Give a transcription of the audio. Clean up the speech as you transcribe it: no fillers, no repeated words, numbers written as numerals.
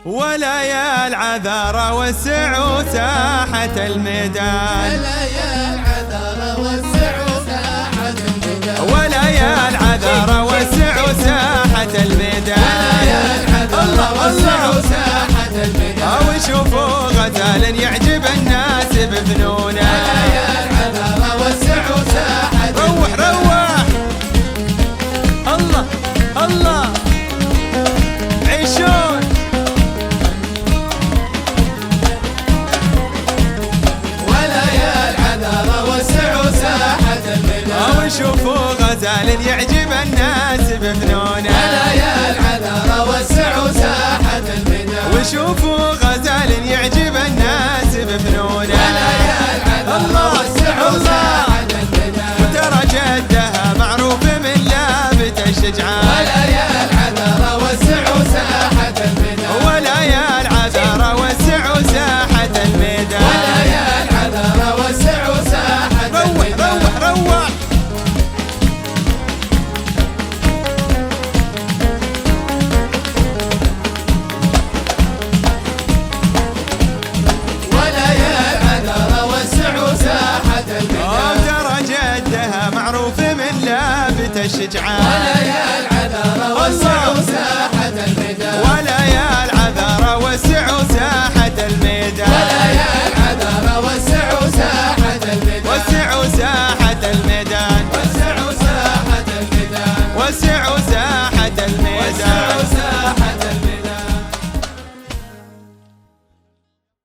ولا يا العذارى وسعوا ساحة الميدان، ولا يا العذارى وسعوا ساحة الميدان، ولا يا العذارى وسعوا ساحة الميدان، ولا يا العذارى وسعوا ساحة الميدان، وشوفوا غزال يعجب الناس بفنونه، ولا يا العذارى وسعوا ساحة روح روح الله الله عيشون، ولا يا العذارى وسعوا ساحة الميدان، وشوفوا غزال يعجب الناس بفنونه، ولا يا العذارى وسعوا ساحة الميدان، وشوفوا غزال يعجب الناس بفنونه، ولا يا العذارى وسعوا ساحة الميدان، وترى جدها معروف من لابت الشجعان، ولا يا العذارى وسعوا ساحة الميدان، ولا يا العذارى وسعوا ساحة الميدان، ولا يا العذارى وسعوا ساحة الميدان، روح روح ولا يا العذارى وسعوا ساحة الميدان، ترى جدها معروف من لابت الشجعان، ولا يا العذارى وسعوا ساحة الميدان، ولا يا العذارى وسعوا ساحة الميدان، ولا يا